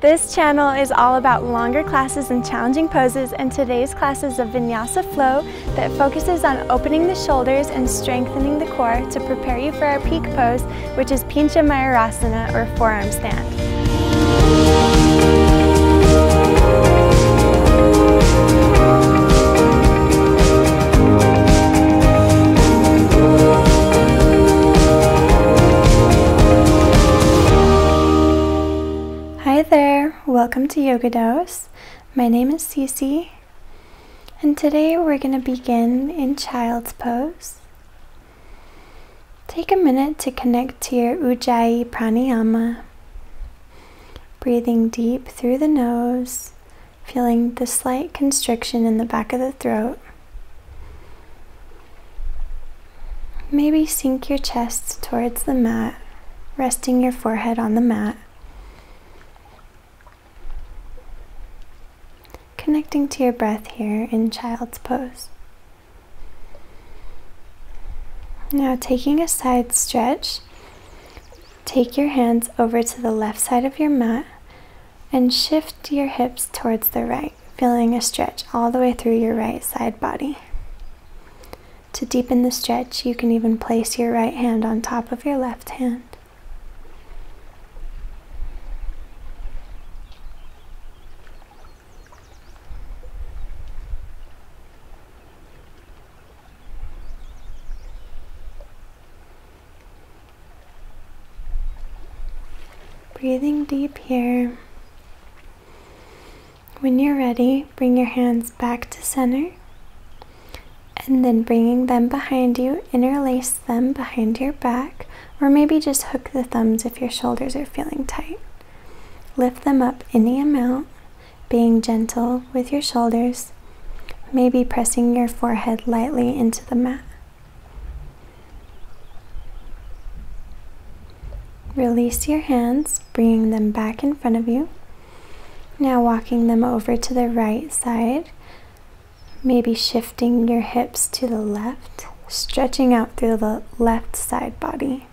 This channel is all about longer classes and challenging poses, and today's class is a Vinyasa flow that focuses on opening the shoulders and strengthening the core to prepare you for our peak pose, which is Pincha Mayurasana or forearm stand. Hi there, welcome to Yoga Dose. My name is Cece, and today we're going to begin in child's pose. Take a minute to connect to your Ujjayi pranayama, breathing deep through the nose, feeling the slight constriction in the back of the throat. Maybe sink your chest towards the mat, resting your forehead on the mat. Connecting to your breath here in child's pose. Now taking a side stretch, take your hands over to the left side of your mat and shift your hips towards the right, feeling a stretch all the way through your right side body. To deepen the stretch, you can even place your right hand on top of your left hand. Breathing deep here. When you're ready, bring your hands back to center, and then bringing them behind you, interlace them behind your back, or maybe just hook the thumbs if your shoulders are feeling tight. Lift them up any amount, being gentle with your shoulders, maybe pressing your forehead lightly into the mat. Release your hands, bringing them back in front of you. Now walking them over to the right side, maybe shifting your hips to the left, stretching out through the left side body.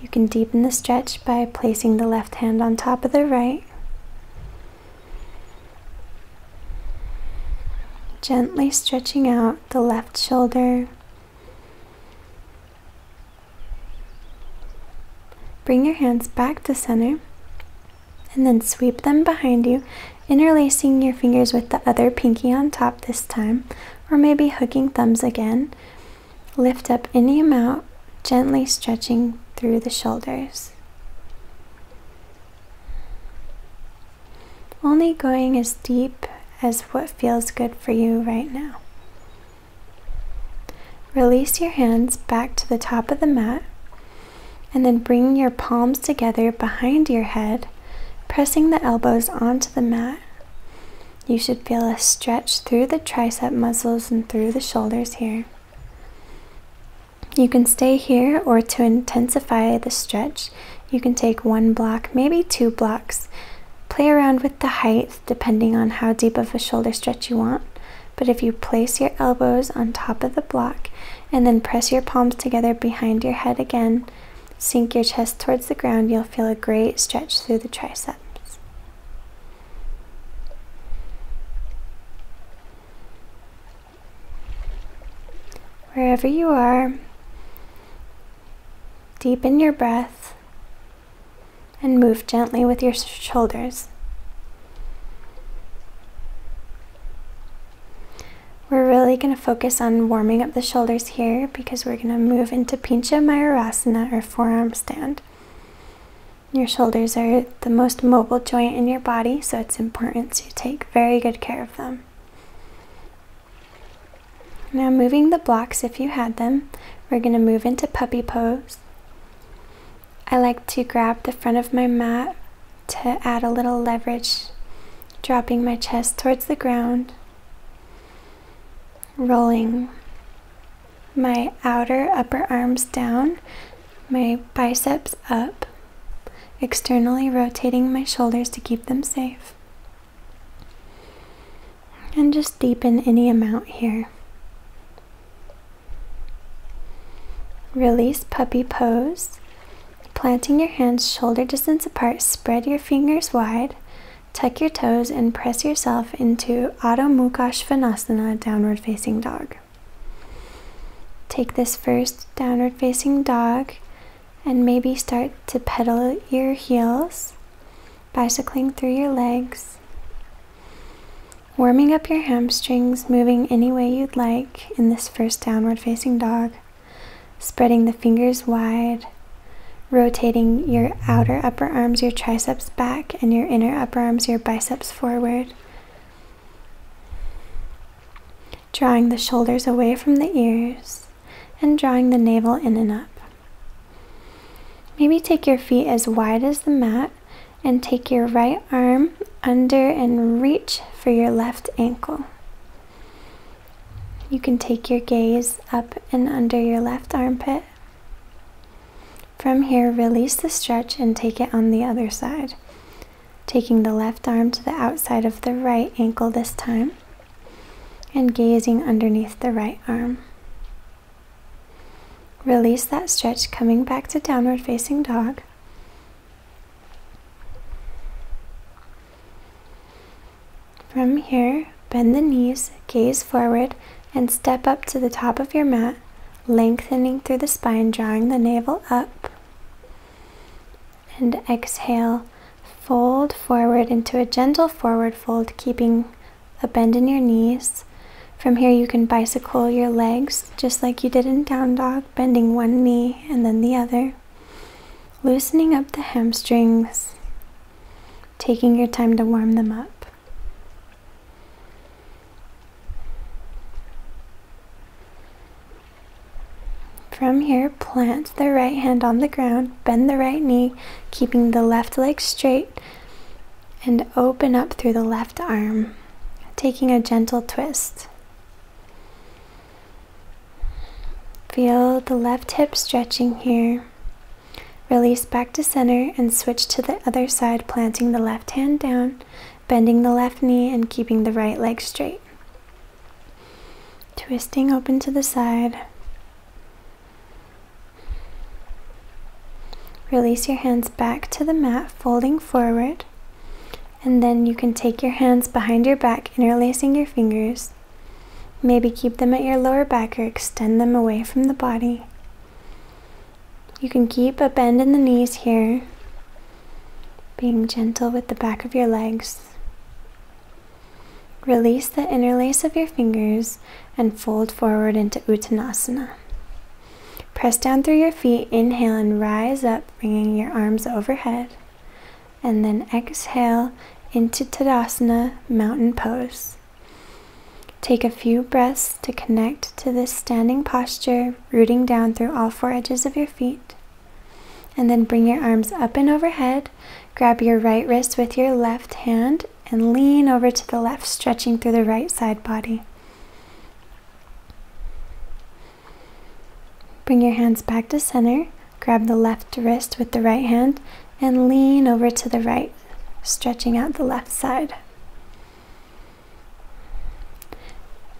You can deepen the stretch by placing the left hand on top of the right. Gently stretching out the left shoulder. Bring your hands back to center and then sweep them behind you, interlacing your fingers with the other pinky on top this time, or maybe hooking thumbs again. Lift up any amount, gently stretching through the shoulders. Only going as deep as what feels good for you right now. Release your hands back to the top of the mat, and then bring your palms together behind your head, pressing the elbows onto the mat. You should feel a stretch through the tricep muscles and through the shoulders here. You can stay here, or to intensify the stretch, you can take one block, maybe 2 blocks. Play around with the height depending on how deep of a shoulder stretch you want. But if you place your elbows on top of the block and then press your palms together behind your head again, sink your chest towards the ground, you'll feel a great stretch through the triceps. Wherever you are, deepen your breath and move gently with your shoulders. We're really going to focus on warming up the shoulders here because we're going to move into Pincha Mayurasana or forearm stand. Your shoulders are the most mobile joint in your body, so it's important to take very good care of them. Now moving the blocks if you had them, we're going to move into puppy pose. I like to grab the front of my mat to add a little leverage, dropping my chest towards the ground. Rolling my outer upper arms down, my biceps up, externally rotating my shoulders to keep them safe. And just deepen any amount here. Release puppy pose, Planting your hands shoulder distance apart, spread your fingers wide, tuck your toes, and press yourself into Adho Mukha Svanasana, downward facing dog. Take this first downward facing dog and maybe start to pedal your heels, bicycling through your legs, warming up your hamstrings, moving any way you'd like in this first downward facing dog, spreading the fingers wide, rotating your outer upper arms, your triceps back, and your inner upper arms, your biceps forward, drawing the shoulders away from the ears and drawing the navel in and up. Maybe take your feet as wide as the mat and take your right arm under and reach for your left ankle. You can take your gaze up and under your left armpit. From here, release the stretch and take it on the other side, taking the left arm to the outside of the right ankle this time and gazing underneath the right arm. Release that stretch, coming back to downward facing dog. From here, bend the knees, gaze forward, and step up to the top of your mat, lengthening through the spine, drawing the navel up. And exhale, fold forward into a gentle forward fold, keeping a bend in your knees. From here, you can bicycle your legs just like you did in down dog, bending one knee and then the other, loosening up the hamstrings, taking your time to warm them up. From here, plant the right hand on the ground, bend the right knee, keeping the left leg straight, and open up through the left arm, taking a gentle twist. Feel the left hip stretching here. Release back to center and switch to the other side, planting the left hand down, bending the left knee, and keeping the right leg straight. Twisting open to the side. Release your hands back to the mat, folding forward, and then you can take your hands behind your back, interlacing your fingers. Maybe keep them at your lower back or extend them away from the body. You can keep a bend in the knees here, being gentle with the back of your legs. Release the interlace of your fingers and fold forward into Uttanasana. Press down through your feet, inhale and rise up, bringing your arms overhead. And then exhale into Tadasana, mountain pose. Take a few breaths to connect to this standing posture, rooting down through all four edges of your feet. And then bring your arms up and overhead. Grab your right wrist with your left hand and lean over to the left, stretching through the right side body. Bring your hands back to center, grab the left wrist with the right hand, and lean over to the right, stretching out the left side.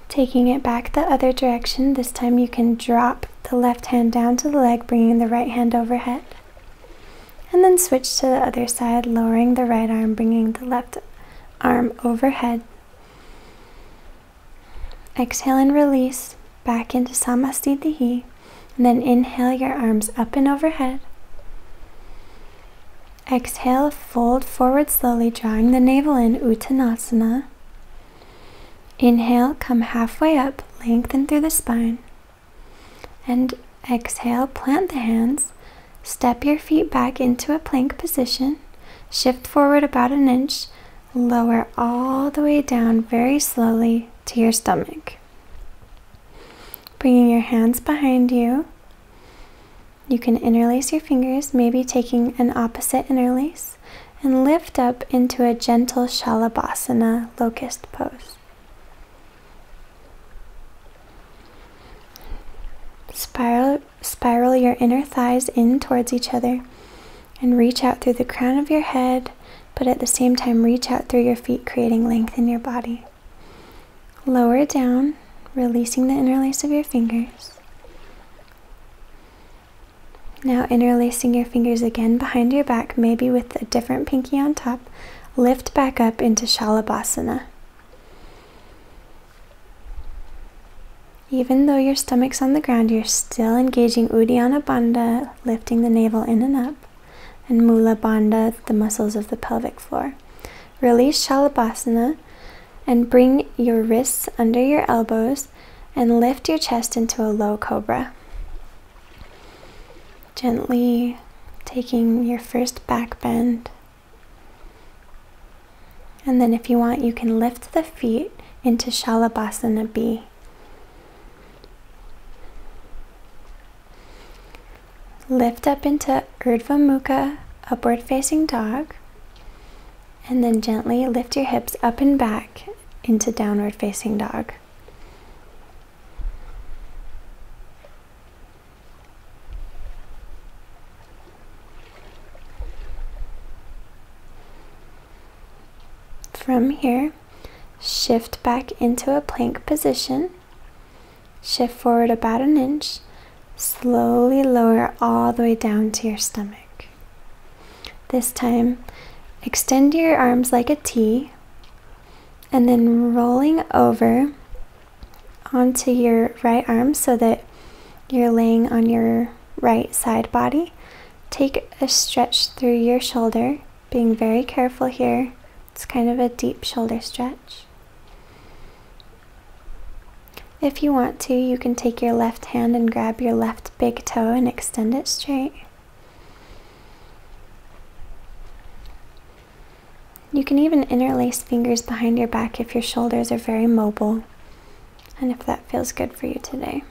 Taking it back the other direction, this time you can drop the left hand down to the leg, bringing the right hand overhead. And then switch to the other side, lowering the right arm, bringing the left arm overhead. Exhale and release back into Samasthiti. And then inhale your arms up and overhead. Exhale, fold forward slowly, drawing the navel in, Uttanasana. Inhale, come halfway up, lengthen through the spine. And exhale, plant the hands. Step your feet back into a plank position. Shift forward about an inch. Lower all the way down very slowly to your stomach. Bringing your hands behind you. You can interlace your fingers, maybe taking an opposite interlace, and lift up into a gentle Shalabhasana, locust pose. Spiral your inner thighs in towards each other and reach out through the crown of your head, but at the same time reach out through your feet, creating length in your body. Lower down, releasing the interlace of your fingers. Now interlacing your fingers again behind your back, maybe with a different pinky on top, lift back up into Shalabhasana. Even though your stomach's on the ground, you're still engaging Uddiyana Bandha, lifting the navel in and up, and Mula Bandha, the muscles of the pelvic floor. Release Shalabhasana and bring your wrists under your elbows and lift your chest into a low cobra. Gently taking your first back bend. And then if you want, you can lift the feet into Shalabhasana B. Lift up into Urdhva Mukha, upward facing dog, and then gently lift your hips up and back into downward facing dog. From here, shift back into a plank position, shift forward about an inch. Slowly lower all the way down to your stomach. This time, extend your arms like a T, and then rolling over onto your right arm so that you're laying on your right side body. Take a stretch through your shoulder, being very careful here. It's kind of a deep shoulder stretch. If you want to, you can take your left hand and grab your left big toe and extend it straight. You can even interlace fingers behind your back if your shoulders are very mobile and if that feels good for you today.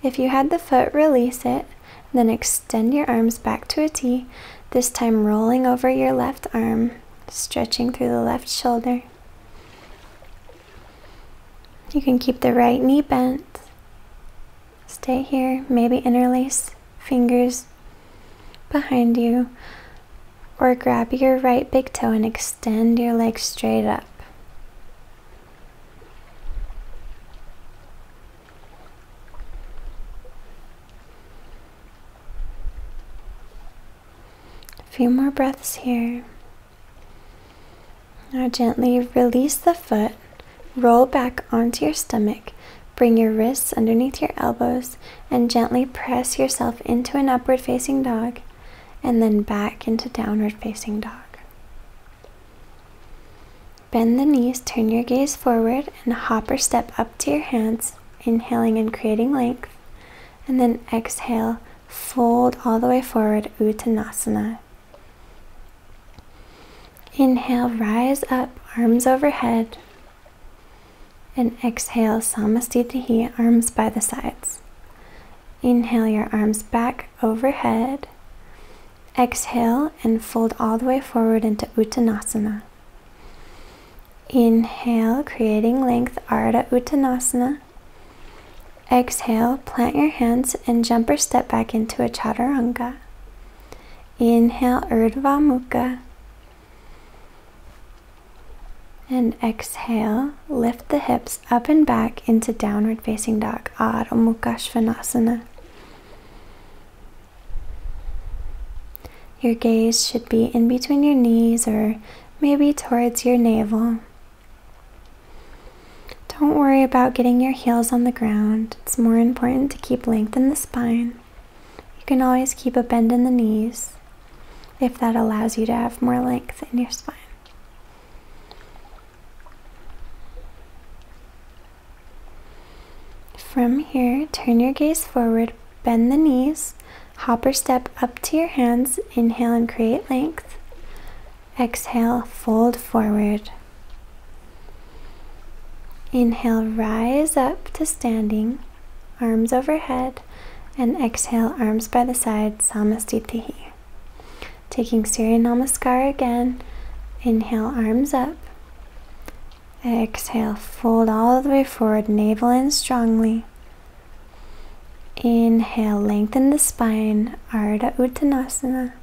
If you had the foot, release it, then extend your arms back to a T, this time rolling over your left arm, stretching through the left shoulder. You can keep the right knee bent. Stay here, maybe interlace fingers behind you, or grab your right big toe and extend your leg straight up. A few more breaths here. Now gently release the foot. Roll back onto your stomach, bring your wrists underneath your elbows, and gently press yourself into an upward facing dog, and then back into downward facing dog. Bend the knees, turn your gaze forward, and hop or step up to your hands, inhaling and creating length, and then exhale, fold all the way forward, Uttanasana. Inhale, rise up, arms overhead. And exhale, Samastitihi, arms by the sides. Inhale your arms back overhead. Exhale and fold all the way forward into Uttanasana. Inhale, creating length, Ardha Uttanasana. Exhale, plant your hands and jump or step back into a Chaturanga. Inhale, Urdhva Mukha. And exhale, lift the hips up and back into downward facing dog, Adho Mukha Svanasana. Your gaze should be in between your knees or maybe towards your navel. Don't worry about getting your heels on the ground. It's more important to keep length in the spine. You can always keep a bend in the knees if that allows you to have more length in your spine. From here, turn your gaze forward, bend the knees, hop or step up to your hands, inhale and create length. Exhale, fold forward. Inhale, rise up to standing, arms overhead, and exhale, arms by the side, Samastitihi. Taking Surya Namaskar again, inhale, arms up. Exhale, fold all the way forward, navel in strongly. Inhale, lengthen the spine, Ardha Uttanasana.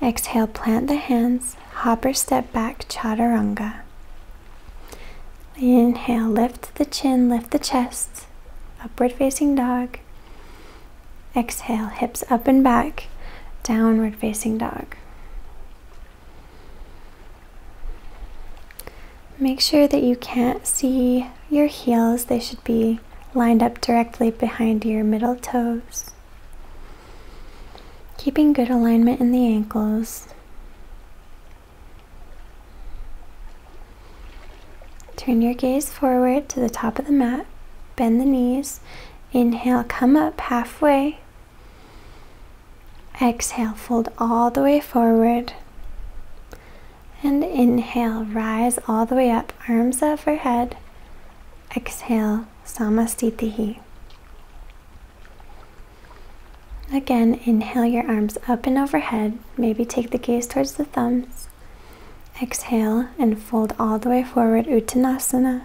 Exhale, plant the hands, hop or step back, Chaturanga. Inhale, lift the chin, lift the chest, upward facing dog. Exhale, hips up and back, downward facing dog. Make sure that you can't see your heels. They should be lined up directly behind your middle toes. Keeping good alignment in the ankles. Turn your gaze forward to the top of the mat. Bend the knees. Inhale, come up halfway. Exhale, fold all the way forward. And inhale, rise all the way up, arms overhead. Exhale, Samastitihi. Again, inhale your arms up and overhead. Maybe take the gaze towards the thumbs. Exhale and fold all the way forward, Uttanasana.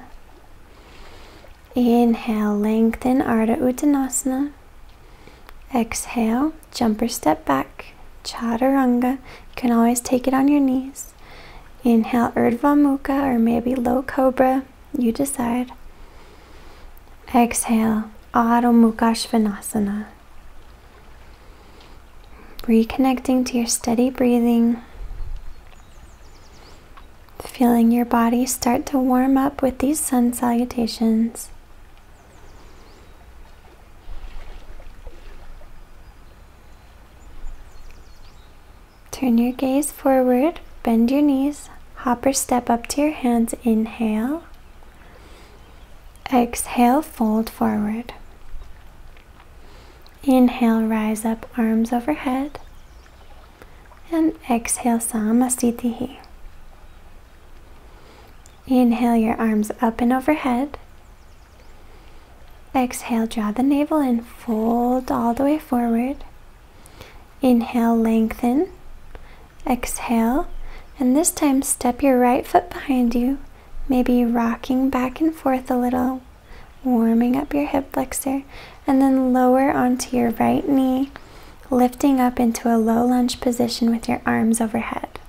Inhale, lengthen, Ardha Uttanasana. Exhale, jump or step back, Chaturanga. You can always take it on your knees. Inhale, Urdhva Mukha, or maybe low cobra, you decide. Exhale, Adho Mukha Svanasana. Reconnecting to your steady breathing. Feeling your body start to warm up with these sun salutations. Turn your gaze forward, bend your knees, hop or step up to your hands, inhale. Exhale, fold forward. Inhale, rise up, arms overhead. And exhale, Samastitihi. Inhale your arms up and overhead. Exhale, draw the navel in, fold all the way forward. Inhale, lengthen. Exhale, and this time step your right foot behind you, maybe rocking back and forth a little, warming up your hip flexor, and then lower onto your right knee, lifting up into a low lunge position with your arms overhead.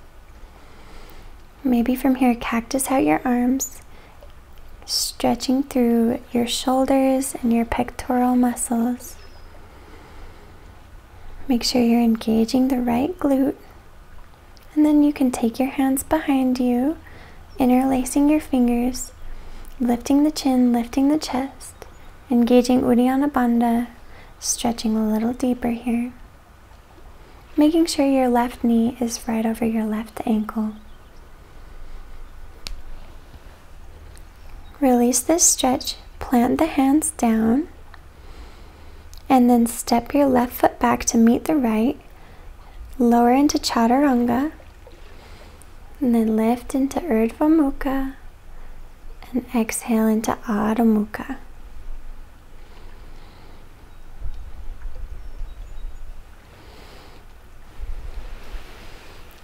Maybe from here, cactus out your arms, stretching through your shoulders and your pectoral muscles. Make sure you're engaging the right glute. And then you can take your hands behind you, interlacing your fingers, lifting the chin, lifting the chest, engaging Uddiyana Bandha, stretching a little deeper here. Making sure your left knee is right over your left ankle. Release this stretch, plant the hands down, and then step your left foot back to meet the right, lower into Chaturanga, and then lift into Urdhva Mukha, and exhale into Adho Mukha.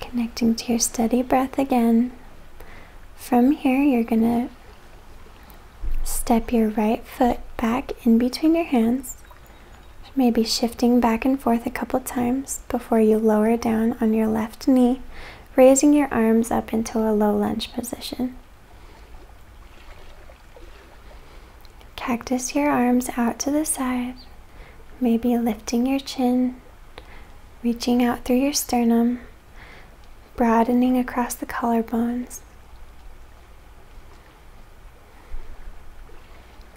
Connecting to your steady breath again. From here, you're going to step your right foot back in between your hands, maybe shifting back and forth a couple times before you lower down on your left knee, raising your arms up into a low lunge position. Cactus your arms out to the side, maybe lifting your chin, reaching out through your sternum, broadening across the collarbones.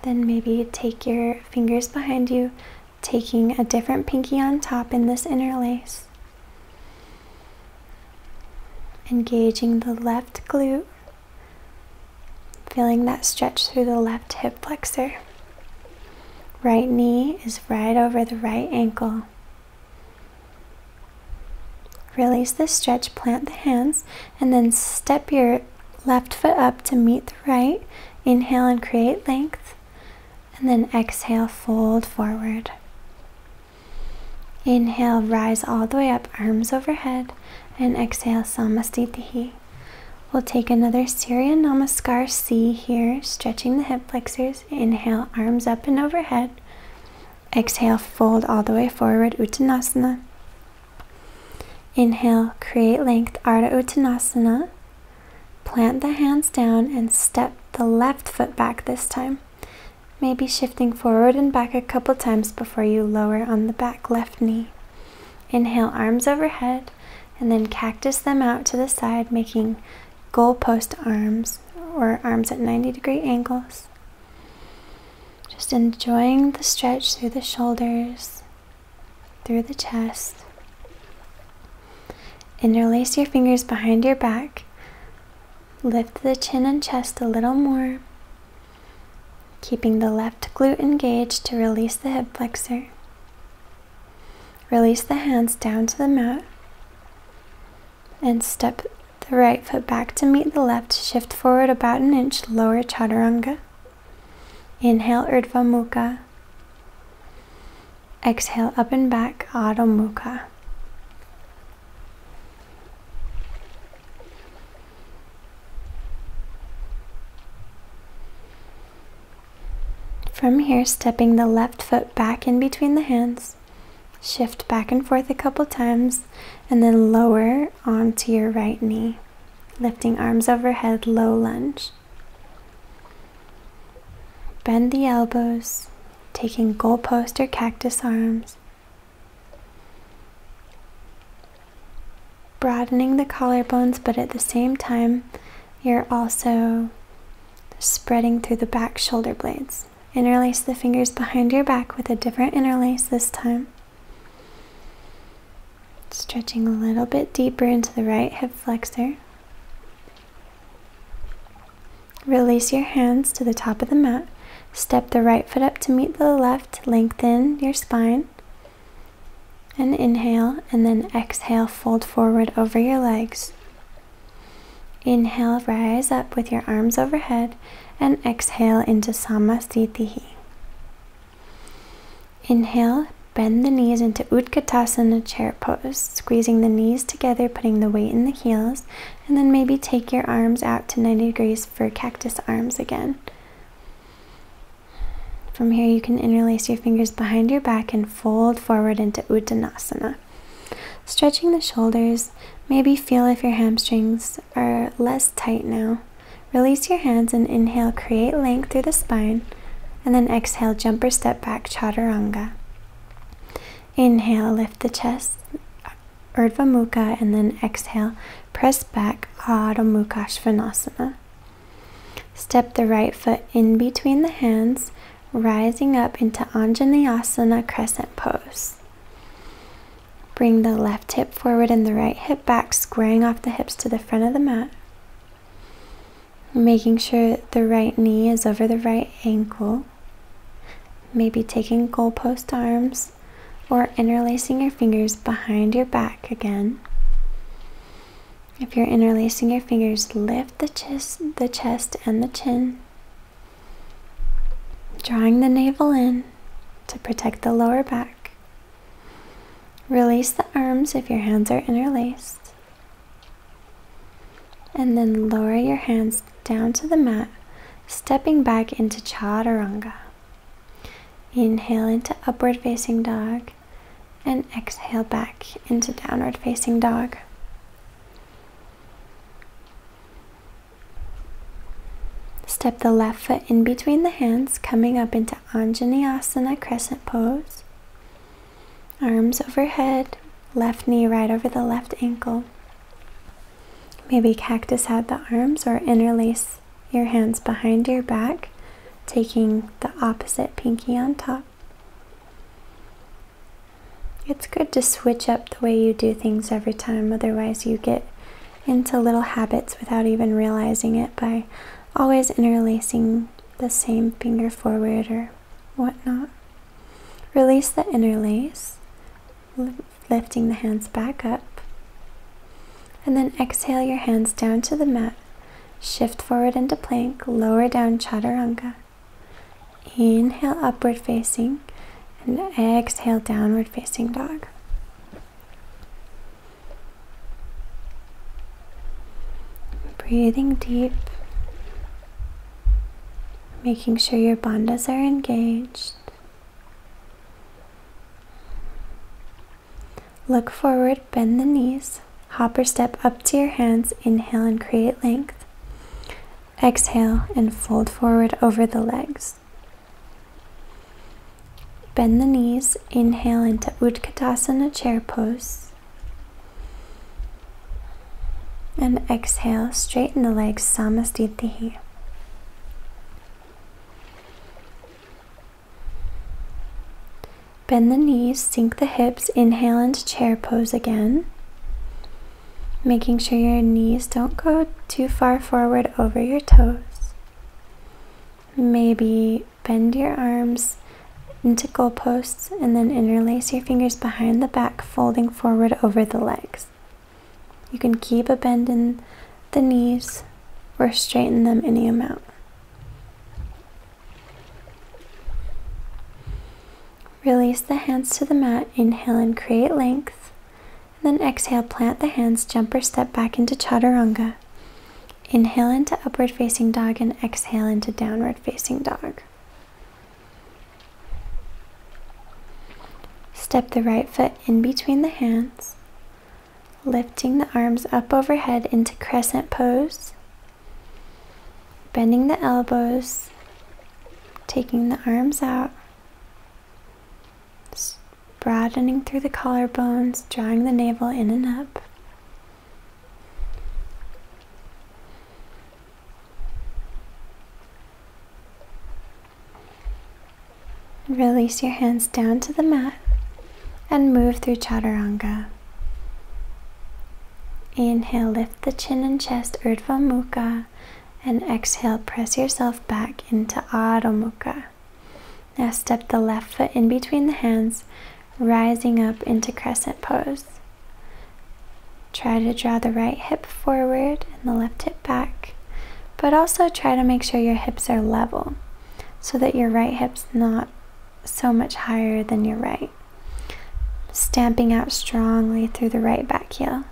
Then maybe take your fingers behind you, taking a different pinky on top in this interlace. Engaging the left glute, feeling that stretch through the left hip flexor. Right knee is right over the right ankle. Release the stretch, plant the hands, and then step your left foot up to meet the right. Inhale and create length, and then exhale, fold forward. Inhale, rise all the way up, arms overhead, and exhale, Samastitihi. We'll take another Surya Namaskar C here, stretching the hip flexors. Inhale, arms up and overhead. Exhale, fold all the way forward, Uttanasana. Inhale, create length, Ardha Uttanasana. Plant the hands down and step the left foot back this time. maybe shifting forward and back a couple times before you lower on the back left knee. Inhale, arms overhead, and then cactus them out to the side, making goalpost arms, or arms at 90-degree angles. Just enjoying the stretch through the shoulders, through the chest. Interlace your fingers behind your back. Lift the chin and chest a little more, keeping the left glute engaged to release the hip flexor. Release the hands down to the mat and step the right foot back to meet the left. Shift forward about an inch, lower chaturanga. Inhale, Urdhva Mukha. Exhale, up and back, Adho Mukha. From here, stepping the left foot back in between the hands. Shift back and forth a couple times, and then lower onto your right knee. Lifting arms overhead, low lunge. Bend the elbows, taking goalpost or cactus arms. Broadening the collarbones, but at the same time, you're also spreading through the back shoulder blades. Interlace the fingers behind your back with a different interlace this time. Stretching a little bit deeper into the right hip flexor. Release your hands to the top of the mat. Step the right foot up to meet the left. Lengthen your spine. And inhale, and then exhale, fold forward over your legs. Inhale, rise up with your arms overhead, and exhale into Samasthiti. Inhale, bend the knees into Utkatasana chair pose, squeezing the knees together, putting the weight in the heels, and then maybe take your arms out to 90 degrees for cactus arms again. From here, you can interlace your fingers behind your back and fold forward into Uttanasana. Stretching the shoulders, maybe feel if your hamstrings are less tight now. Release your hands and inhale, create length through the spine, and then exhale, jump or step back, chaturanga. Inhale, lift the chest, Urdhva Mukha, and then exhale, press back, Adho Mukha Svanasana. Step the right foot in between the hands, rising up into Anjaneyasana crescent pose. Bring the left hip forward and the right hip back, squaring off the hips to the front of the mat. Making sure the right knee is over the right ankle. Maybe taking goalpost arms or interlacing your fingers behind your back again. If you're interlacing your fingers, lift the chest and the chin. Drawing the navel in to protect the lower back. Release the arms if your hands are interlaced. And then lower your hands down to the mat, stepping back into chaturanga. Inhale into upward facing dog and exhale back into downward facing dog. Step the left foot in between the hands, coming up into Anjaneyasana crescent pose. Arms overhead, left knee right over the left ankle. Maybe cactus out the arms or interlace your hands behind your back, taking the opposite pinky on top. It's good to switch up the way you do things every time, otherwise you get into little habits without even realizing it by always interlacing the same finger forward or whatnot. Release the interlace, lifting the hands back up. And then exhale your hands down to the mat. Shift forward into plank, lower down chaturanga. Inhale, upward facing, and exhale, downward facing dog. Breathing deep, making sure your bandhas are engaged. Look forward, bend the knees. Hop or step up to your hands, inhale and create length. Exhale and fold forward over the legs. Bend the knees, inhale into Utkatasana chair pose. And exhale, straighten the legs, Samastitihi. Bend the knees, sink the hips, inhale into chair pose again. Making sure your knees don't go too far forward over your toes. Maybe bend your arms into goalposts and then interlace your fingers behind the back, folding forward over the legs. You can keep a bend in the knees or straighten them any amount. Release the hands to the mat, inhale and create length. And then exhale, plant the hands, jump or step back into Chaturanga. Inhale into upward facing dog and exhale into downward facing dog. Step the right foot in between the hands, lifting the arms up overhead into crescent pose, bending the elbows, taking the arms out, broadening through the collarbones, drawing the navel in and up. Release your hands down to the mat and move through Chaturanga. Inhale, lift the chin and chest, Urdhva Mukha, and exhale, press yourself back into Adho Mukha. Now step the left foot in between the hands, rising up into crescent pose. Try to draw the right hip forward and the left hip back, but also try to make sure your hips are level so that your right hip's not so much higher than your right. Stamping out strongly through the right back heel.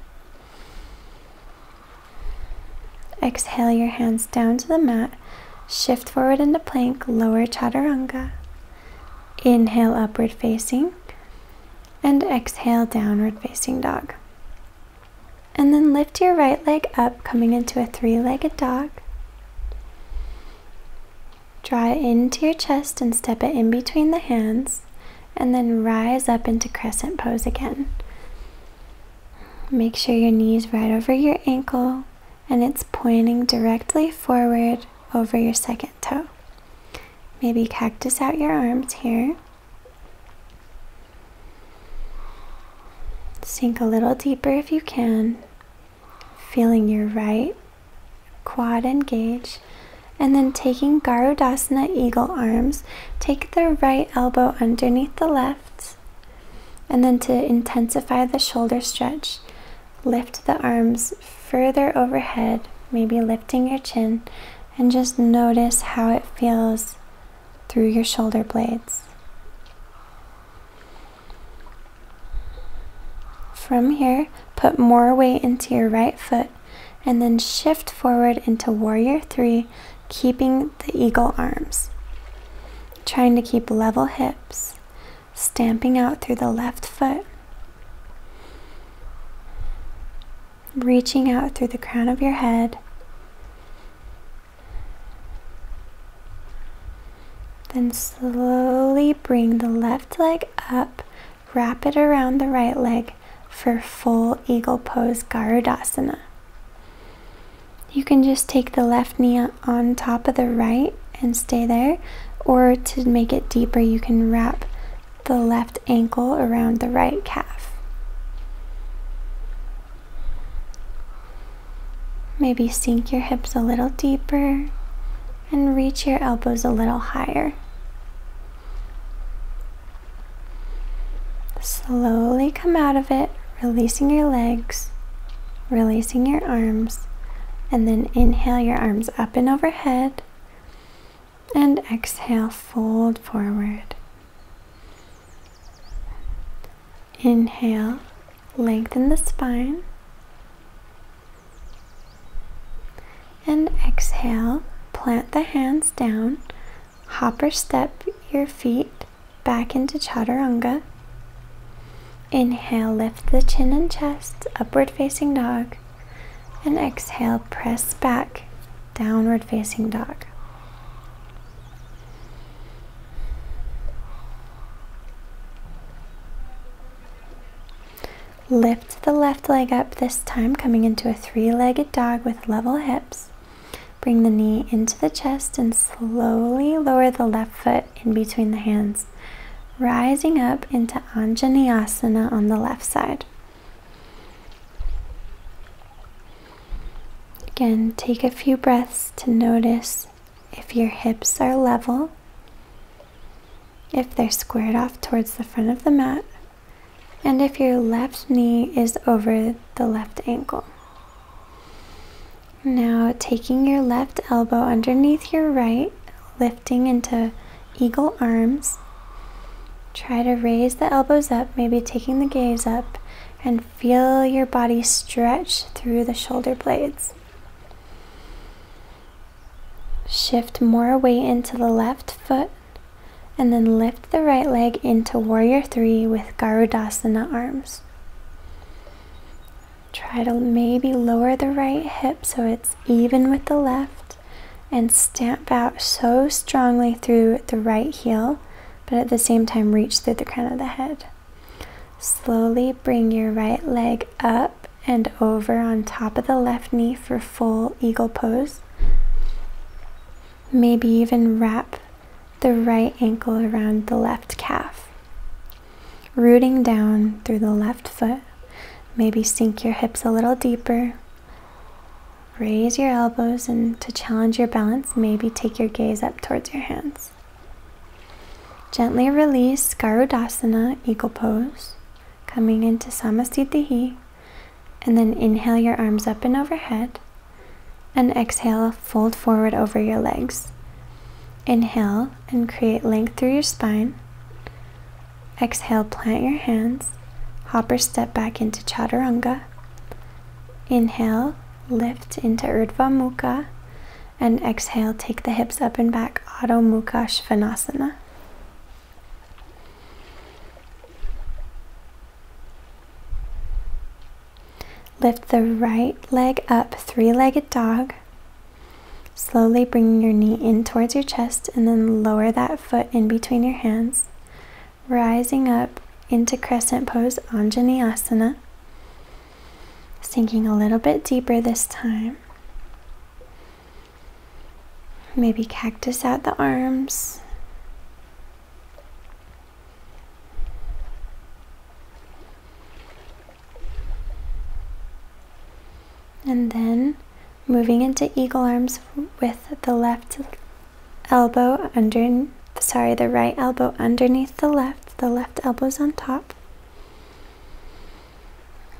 Exhale your hands down to the mat, shift forward into plank, lower Chaturanga. Inhale, upward facing, and exhale, downward facing dog. And then lift your right leg up, coming into a three-legged dog. Draw it into your chest and step it in between the hands, and then rise up into crescent pose again. Make sure your knee's right over your ankle, and it's pointing directly forward over your second toe. Maybe cactus out your arms here. Sink a little deeper if you can, feeling your right quad engage, and then taking Garudasana, eagle arms, take the right elbow underneath the left, and then to intensify the shoulder stretch, lift the arms further overhead, maybe lifting your chin, and just notice how it feels through your shoulder blades. From here, put more weight into your right foot and then shift forward into Warrior 3, keeping the eagle arms. Trying to keep level hips, stamping out through the left foot, reaching out through the crown of your head. Then slowly bring the left leg up, wrap it around the right leg for full eagle pose, Garudasana. You can just take the left knee on top of the right and stay there, or to make it deeper, you can wrap the left ankle around the right calf. Maybe sink your hips a little deeper and reach your elbows a little higher. Slowly come out of it, releasing your legs, releasing your arms, and then inhale your arms up and overhead, and exhale, fold forward. Inhale, lengthen the spine, and exhale, plant the hands down, hop or step your feet back into Chaturanga. Inhale, lift the chin and chest, upward facing dog, and exhale, press back, downward facing dog. Lift the left leg up this time, coming into a three-legged dog with level hips. Bring the knee into the chest and slowly lower the left foot in between the hands, rising up into Vinyasa on the left side. Again, take a few breaths to notice if your hips are level, if they're squared off towards the front of the mat, and if your left knee is over the left ankle. Now taking your left elbow underneath your right, lifting into eagle arms. Try to raise the elbows up, maybe taking the gaze up, and feel your body stretch through the shoulder blades. Shift more weight into the left foot, and then lift the right leg into Warrior 3 with Garudasana arms. Try to maybe lower the right hip so it's even with the left, and stamp out so strongly through the right heel, but at the same time reach through the crown of the head. Slowly bring your right leg up and over on top of the left knee for full eagle pose. Maybe even wrap the right ankle around the left calf. Rooting down through the left foot. Maybe sink your hips a little deeper. Raise your elbows, and to challenge your balance, maybe take your gaze up towards your hands. Gently release Garudasana, eagle pose, coming into Samasthiti, and then inhale your arms up and overhead, and exhale, fold forward over your legs. Inhale and create length through your spine. Exhale, plant your hands. Hop or step back into Chaturanga. Inhale, lift into Urdhva Mukha, and exhale, take the hips up and back, Adho Mukha Svanasana. Lift the right leg up, three-legged dog. Slowly bring your knee in towards your chest, and then lower that foot in between your hands, rising up into crescent pose, Anjaneyasana. Sinking a little bit deeper this time. Maybe cactus out the arms. And then moving into eagle arms with the left elbow the right elbow underneath the left elbow's on top.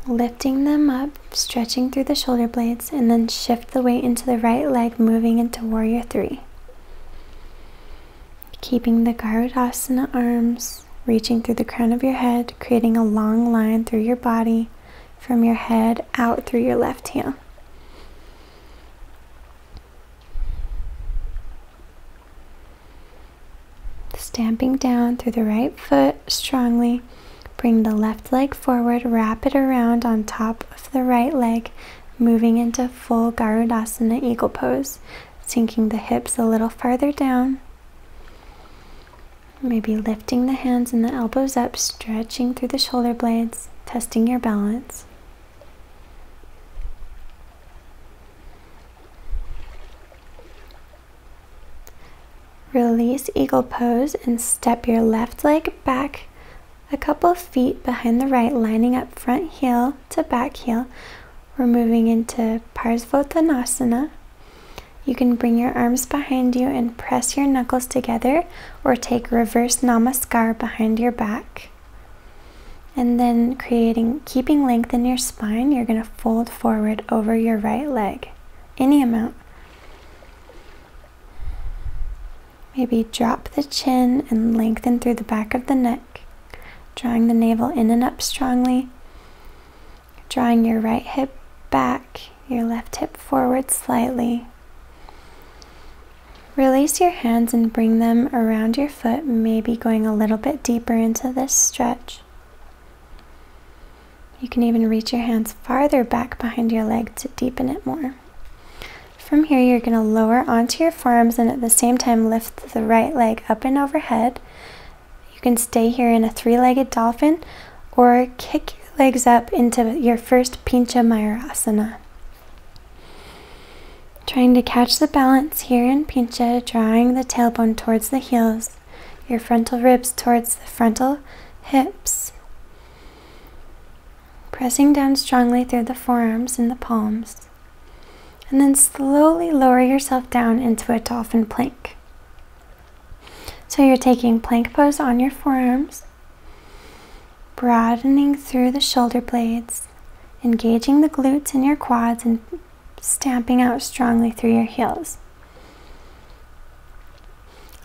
Lifting them up, stretching through the shoulder blades, and then shift the weight into the right leg, moving into Warrior 3. Keeping the Garudasana arms, reaching through the crown of your head, creating a long line through your body, from your head out through your left heel. Stamping down through the right foot strongly. Bring the left leg forward, wrap it around on top of the right leg, moving into full Garudasana eagle pose, sinking the hips a little farther down. Maybe lifting the hands and the elbows up, stretching through the shoulder blades, testing your balance. Release eagle pose and step your left leg back a couple of feet behind the right, lining up front heel to back heel. We're moving into Parsvottanasana. You can bring your arms behind you and press your knuckles together, or take reverse namaskar behind your back. And then keeping length in your spine, you're going to fold forward over your right leg, any amount. Maybe drop the chin and lengthen through the back of the neck, drawing the navel in and up strongly, drawing your right hip back, your left hip forward slightly. Release your hands and bring them around your foot, maybe going a little bit deeper into this stretch. You can even reach your hands farther back behind your leg to deepen it more. From here, you're going to lower onto your forearms and at the same time lift the right leg up and overhead. You can stay here in a three-legged dolphin, or kick legs up into your first Pincha Mayurasana. Trying to catch the balance here in Pincha, drawing the tailbone towards the heels, your frontal ribs towards the frontal hips. Pressing down strongly through the forearms and the palms. And then slowly lower yourself down into a dolphin plank. So you're taking plank pose on your forearms, broadening through the shoulder blades, engaging the glutes and your quads, and stamping out strongly through your heels.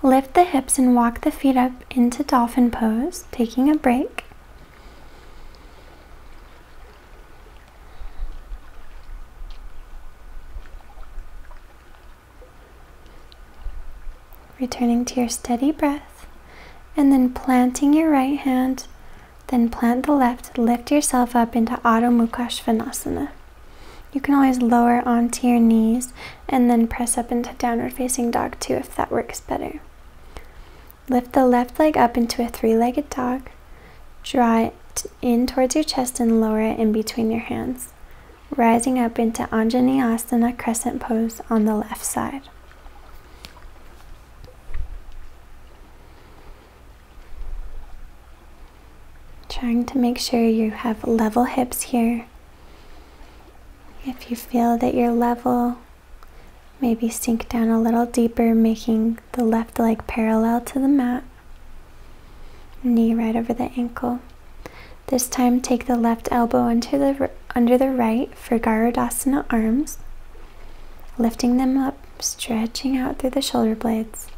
Lift the hips and walk the feet up into dolphin pose, taking a break. Returning to your steady breath, and then planting your right hand, then plant the left, lift yourself up into Adho Mukha Svanasana. You can always lower onto your knees and then press up into downward facing dog too if that works better. Lift the left leg up into a three-legged dog. Draw it in towards your chest and lower it in between your hands, rising up into Anjaneyasana crescent pose on the left side. Trying to make sure you have level hips here. If you feel that you're level, maybe sink down a little deeper, making the left leg parallel to the mat. Knee right over the ankle. This time take the left elbow under the right for Garudasana arms, lifting them up, stretching out through the shoulder blades.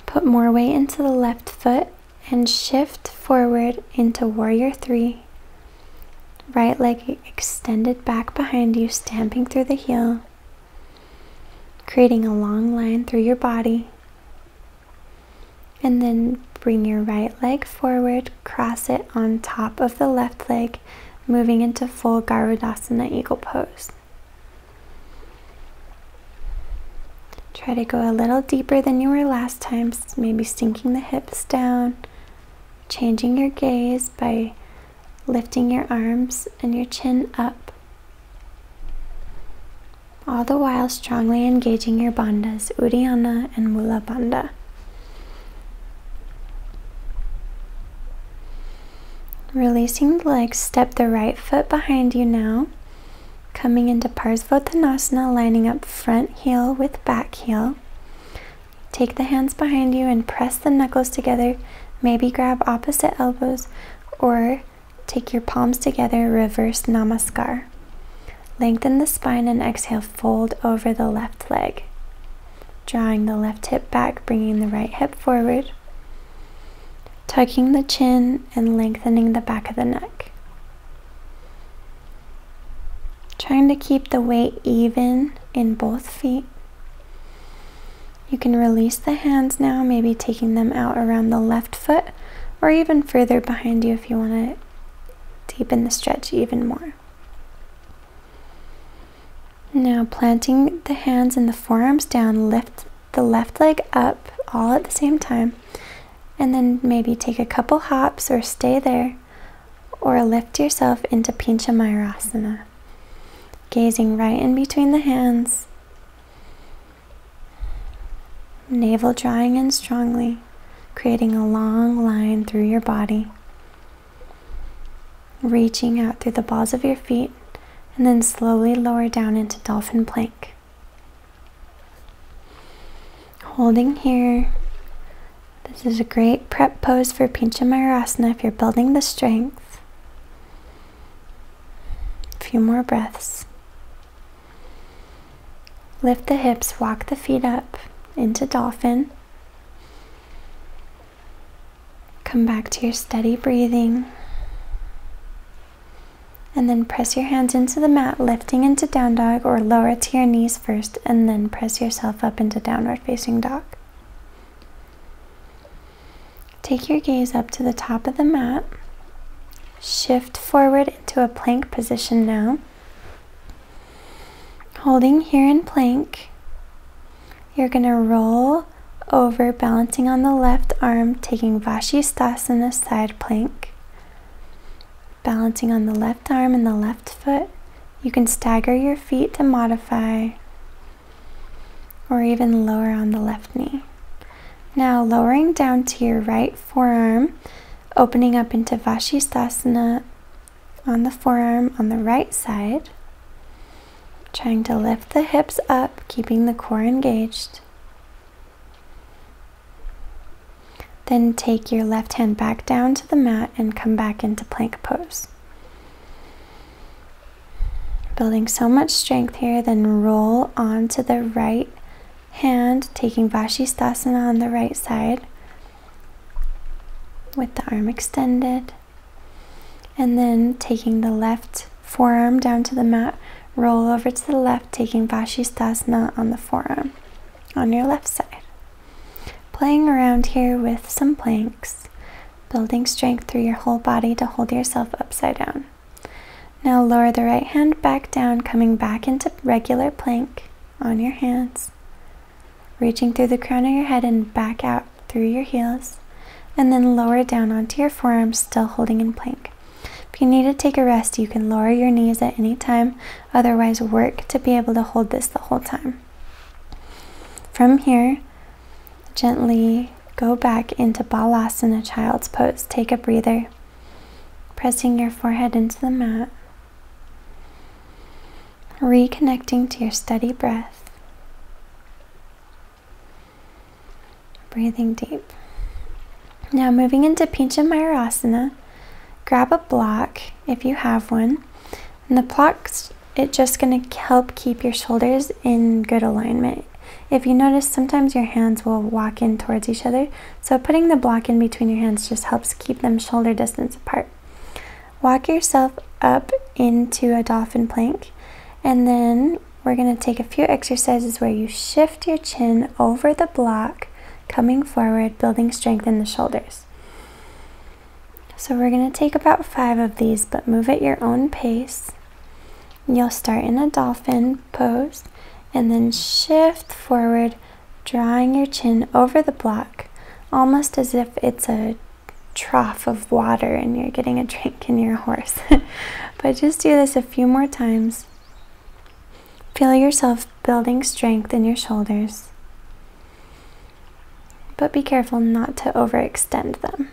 Put more weight into the left foot and shift forward into Warrior 3. Right leg extended back behind you, stamping through the heel, creating a long line through your body. And then bring your right leg forward, cross it on top of the left leg, moving into full Garudasana eagle pose. Try to go a little deeper than you were last time, maybe sinking the hips down, changing your gaze by lifting your arms and your chin up, all the while strongly engaging your bandhas, Uddiyana and Mula Bandha. Releasing the legs, step the right foot behind you now, coming into Parsvottanasana, lining up front heel with back heel. Take the hands behind you and press the knuckles together, maybe grab opposite elbows, or take your palms together, reverse namaskar. Lengthen the spine and exhale, fold over the left leg. Drawing the left hip back, bringing the right hip forward. Tucking the chin and lengthening the back of the neck. Trying to keep the weight even in both feet. You can release the hands now, maybe taking them out around the left foot or even further behind you if you want to deepen the stretch even more. Now planting the hands and the forearms down, lift the left leg up all at the same time, and then maybe take a couple hops or stay there, or lift yourself into Pincha Mayurasana. Gazing right in between the hands, navel drawing in strongly, creating a long line through your body. Reaching out through the balls of your feet, and then slowly lower down into dolphin plank. Holding here. This is a great prep pose for Pincha Mayurasana if you're building the strength. A few more breaths. Lift the hips, walk the feet up into dolphin. Come back to your steady breathing. And then press your hands into the mat, lifting into down dog, or lower to your knees first, and then press yourself up into downward facing dog. Take your gaze up to the top of the mat. Shift forward into a plank position now. Holding here in plank, you're going to roll over, balancing on the left arm, taking Vinyasa side plank. Balancing on the left arm and the left foot. You can stagger your feet to modify, or even lower on the left knee. Now lowering down to your right forearm, opening up into Vinyasa on the forearm on the right side. Trying to lift the hips up, keeping the core engaged. Then take your left hand back down to the mat and come back into plank pose. Building so much strength here, then roll onto the right hand, taking Vinyasa on the right side with the arm extended. And then taking the left forearm down to the mat, roll over to the left, taking Vinyasa on the forearm on your left side. Playing around here with some planks, building strength through your whole body to hold yourself upside down. Now lower the right hand back down, coming back into regular plank on your hands, reaching through the crown of your head and back out through your heels, and then lower down onto your forearms, still holding in plank. If you need to take a rest, you can lower your knees at any time, otherwise work to be able to hold this the whole time. From here, gently go back into Balasana, child's pose. Take a breather, pressing your forehead into the mat, reconnecting to your steady breath, breathing deep. Now moving into Pincha Mayurasana, grab a block if you have one, and the block's just going to help keep your shoulders in good alignment. If you notice, sometimes your hands will walk in towards each other, so putting the block in between your hands just helps keep them shoulder distance apart. Walk yourself up into a dolphin plank, and then we're going to take a few exercises where you shift your chin over the block, coming forward, building strength in the shoulders. So we're going to take about 5 of these, but move at your own pace. You'll start in a dolphin pose, and then shift forward, drawing your chin over the block, almost as if it's a trough of water and you're getting a drink and you're a horse. But just do this a few more times. Feel yourself building strength in your shoulders, but be careful not to overextend them.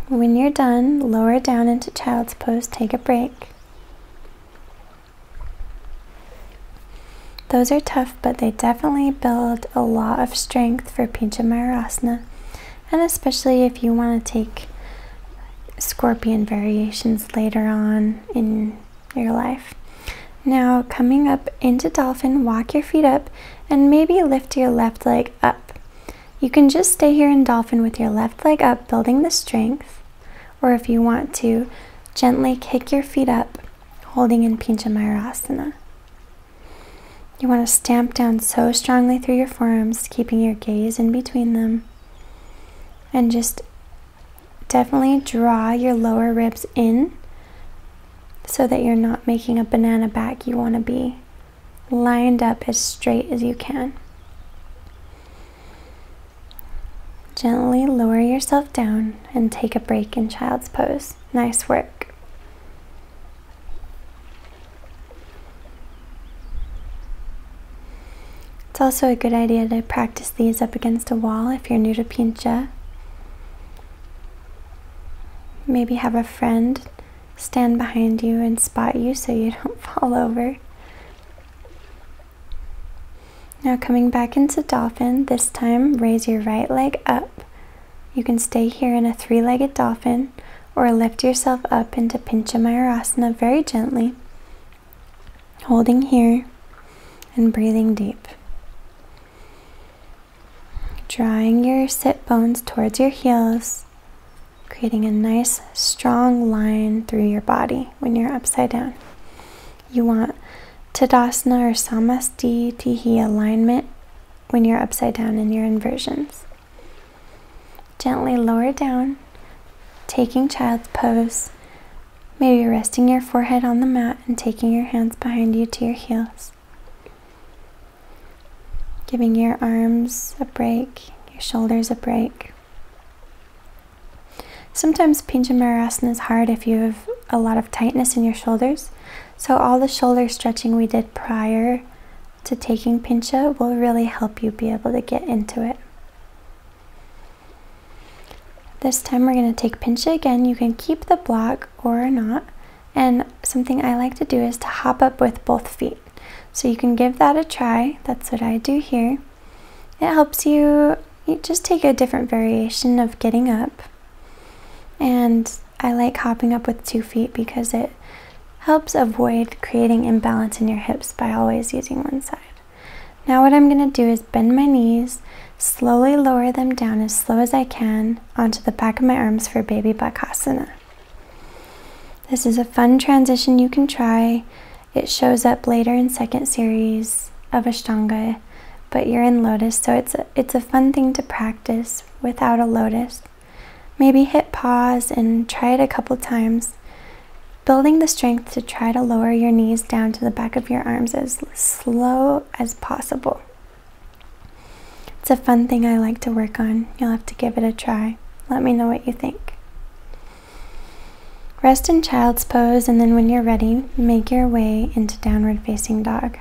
When you're done, lower down into child's pose, take a break. Those are tough, but they definitely build a lot of strength for Pincha Mayurasana, and especially if you want to take scorpion variations later on in your life. Now coming up into dolphin, walk your feet up and maybe lift your left leg up. You can just stay here in dolphin with your left leg up, building the strength, or if you want to, gently kick your feet up, holding in Pincha Mayurasana. You want to stamp down so strongly through your forearms, keeping your gaze in between them. And just definitely draw your lower ribs in so that you're not making a banana back. You want to be lined up as straight as you can. Gently lower yourself down and take a break in child's pose. Nice work. It's also a good idea to practice these up against a wall if you're new to Pincha. Maybe have a friend stand behind you and spot you so you don't fall over. Now coming back into dolphin, this time raise your right leg up. You can stay here in a 3-legged dolphin or lift yourself up into Pincha Mayurasana very gently, holding here and breathing deep. Drawing your sit bones towards your heels, creating a nice strong line through your body when you're upside down. You want Tadasana or Samastitihi alignment when you're upside down in your inversions. Gently lower down, taking child's pose, maybe resting your forehead on the mat and taking your hands behind you to your heels. giving your arms a break, your shoulders a break. Sometimes Pincha Mayurasana is hard if you have a lot of tightness in your shoulders, so all the shoulder stretching we did prior to taking Pincha will really help you be able to get into it. This time we're going to take Pincha again. You can keep the block or not, and something I like to do is to hop up with both feet. So you can give that a try. That's what I do here. It helps you just take a different variation of getting up. And I like hopping up with 2 feet because it helps avoid creating imbalance in your hips by always using one side. Now what I'm going to do is bend my knees, slowly lower them down as slow as I can onto the back of my arms for Baby Bakasana. This is a fun transition you can try. It shows up later in second series of Ashtanga, but you're in lotus, so it's a fun thing to practice without a lotus. Maybe hit pause and try it a couple times, building the strength to try to lower your knees down to the back of your arms as slow as possible. It's a fun thing I like to work on. You'll have to give it a try. Let me know what you think. Rest in child's pose, and then when you're ready, make your way into downward facing dog.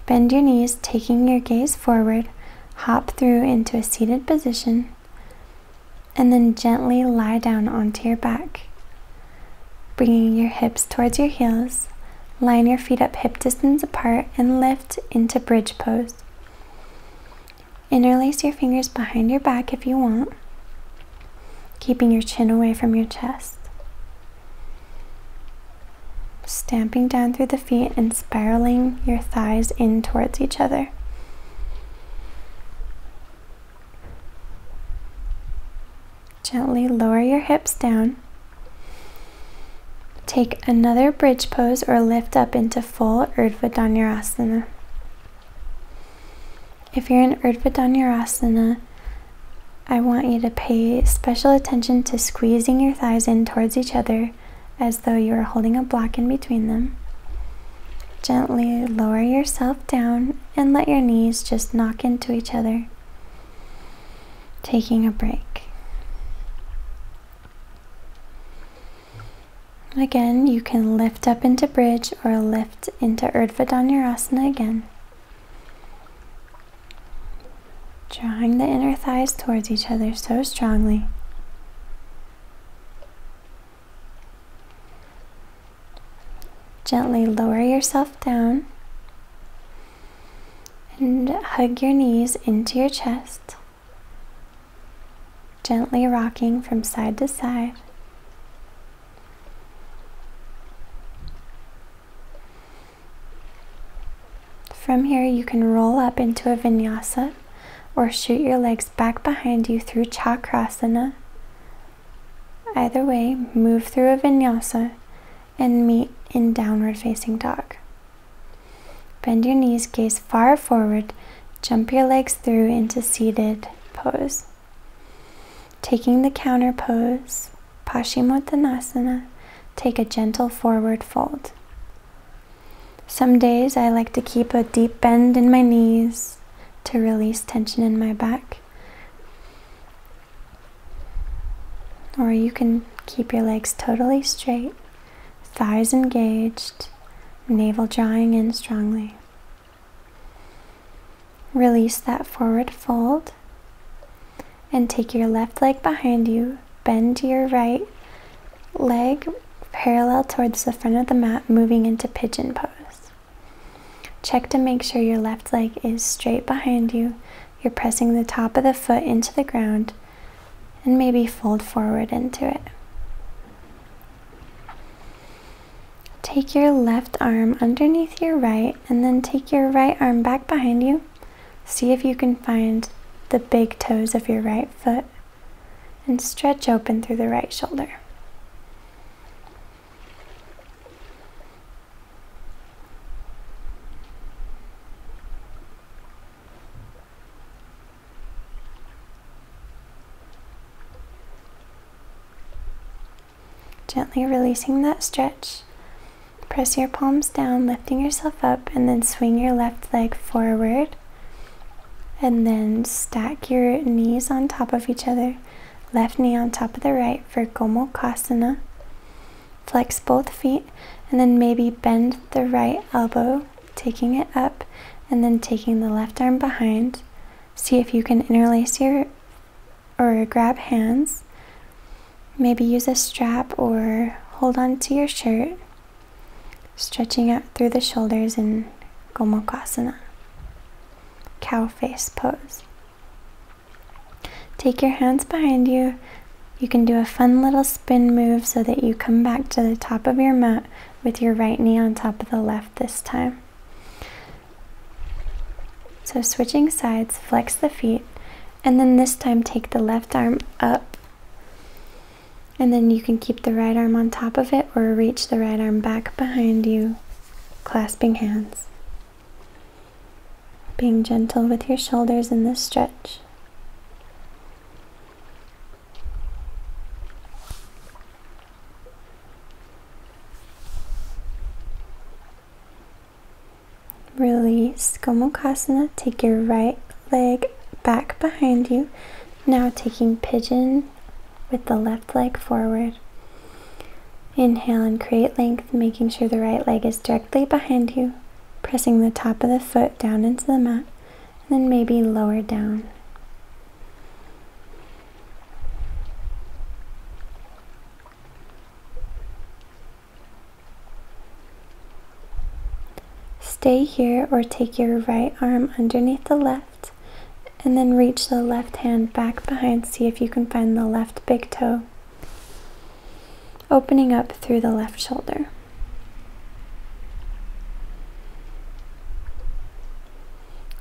Bend your knees, taking your gaze forward, hop through into a seated position, and then gently lie down onto your back. Bringing your hips towards your heels, line your feet up hip distance apart and lift into bridge pose. Interlace your fingers behind your back if you want, keeping your chin away from your chest. Stamping down through the feet and spiraling your thighs in towards each other. Gently lower your hips down. Take another bridge pose or lift up into full Urdhva Dhanurasana. If you're in Urdhva Dhanurasana, I want you to pay special attention to squeezing your thighs in towards each other as though you are holding a block in between them. Gently lower yourself down and let your knees just knock into each other, taking a break. Again, you can lift up into bridge or lift into Urdhva Dhanurasana again. Drawing the inner thighs towards each other so strongly. Gently lower yourself down and hug your knees into your chest, gently rocking from side to side. From here, you can roll up into a Vinyasa or shoot your legs back behind you through Chakrasana. Either way, move through a Vinyasa and meet in downward facing dog. Bend your knees, gaze far forward, jump your legs through into seated pose. Taking the counter pose, Paschimottanasana, take a gentle forward fold. Some days I like to keep a deep bend in my knees to release tension in my back. Or you can keep your legs totally straight, thighs engaged, navel drawing in strongly. Release that forward fold and take your left leg behind you, bend your right leg parallel towards the front of the mat, moving into pigeon pose. Check to make sure your left leg is straight behind you. You're pressing the top of the foot into the ground and maybe fold forward into it. Take your left arm underneath your right and then take your right arm back behind you. See if you can find the big toes of your right foot and stretch open through the right shoulder. Gently releasing that stretch, Press your palms down, lifting yourself up, and then swing your left leg forward. And then stack your knees on top of each other, left knee on top of the right for Gomukhasana. Flex both feet, and then maybe bend the right elbow, taking it up, and then taking the left arm behind. See if you can interlace or grab hands. Maybe use a strap or hold on to your shirt, stretching out through the shoulders in Gomukhasana, cow face pose. Take your hands behind you. You can do a fun little spin move so that you come back to the top of your mat with your right knee on top of the left this time. So switching sides, flex the feet, and then this time take the left arm up, and then you can keep the right arm on top of it or reach the right arm back behind you, clasping hands. Being gentle with your shoulders in this stretch. Release Gomukhasana. Take your right leg back behind you. Now taking pigeon with the left leg forward. Inhale and create length, making sure the right leg is directly behind you. Pressing the top of the foot down into the mat, and then maybe lower down. Stay here or take your right arm underneath the left, and then reach the left hand back behind. See if you can find the left big toe, opening up through the left shoulder.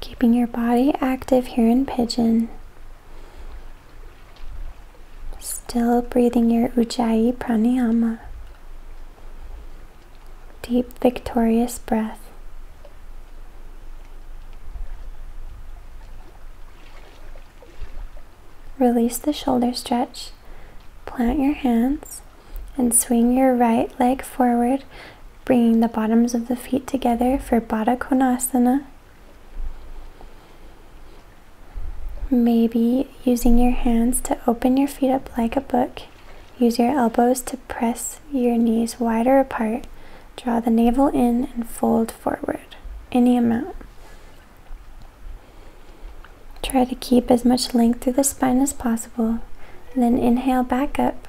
Keeping your body active here in pigeon. Still breathing your Ujjayi pranayama. Deep, victorious breath. Release the shoulder stretch. Plant your hands and swing your right leg forward, bringing the bottoms of the feet together for Baddha Konasana. Maybe using your hands to open your feet up like a book. Use your elbows to press your knees wider apart. Draw the navel in and fold forward, any amount. Try to keep as much length through the spine as possible. And then inhale back up.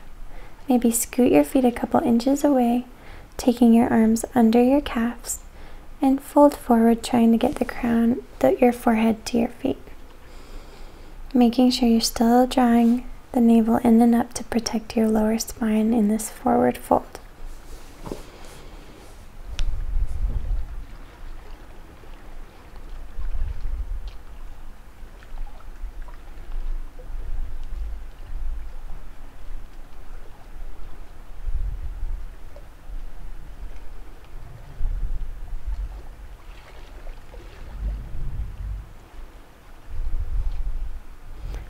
Maybe scoot your feet a couple inches away, taking your arms under your calves, and fold forward, trying to get your forehead to your feet. Making sure you're still drawing the navel in and up to protect your lower spine in this forward fold.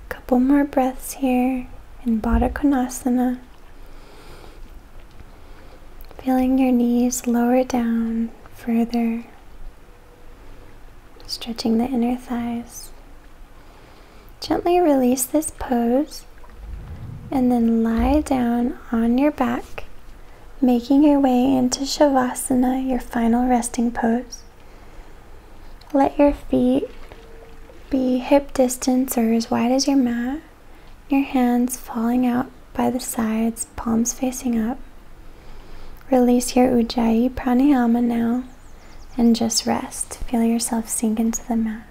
Couple more breaths here in Baddha Konasana. Feeling your knees lower down further, stretching the inner thighs. Gently release this pose and then lie down on your back, making your way into Shavasana, your final resting pose. Let your feet be hip distance or as wide as your mat. Your hands falling out by the sides, palms facing up. Release your Ujjayi pranayama now and just rest. Feel yourself sink into the mat.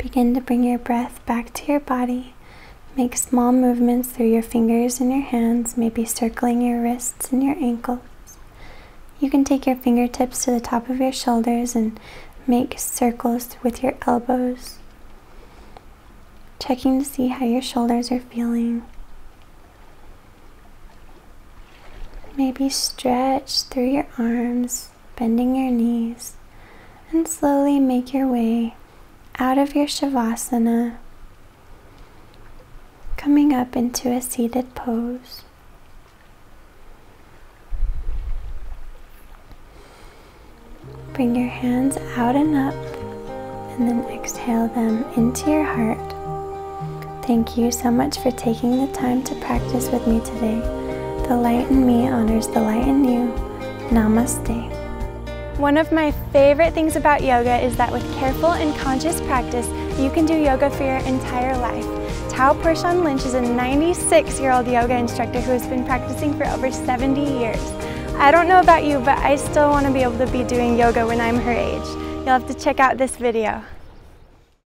Begin to bring your breath back to your body. Make small movements through your fingers and your hands, maybe circling your wrists and your ankles. You can take your fingertips to the top of your shoulders and make circles with your elbows, checking to see how your shoulders are feeling. Maybe stretch through your arms, bending your knees, and slowly make your way out of your Shavasana, coming up into a seated pose. Bring your hands out and up, and then exhale them into your heart. Thank you so much for taking the time to practice with me today. The light in me honors the light in you. Namaste. One of my favorite things about yoga is that with careful and conscious practice, you can do yoga for your entire life. Tao Pershan Lynch is a 96-year-old yoga instructor who has been practicing for over 70 years. I don't know about you, but I still want to be able to be doing yoga when I'm her age. You'll have to check out this video.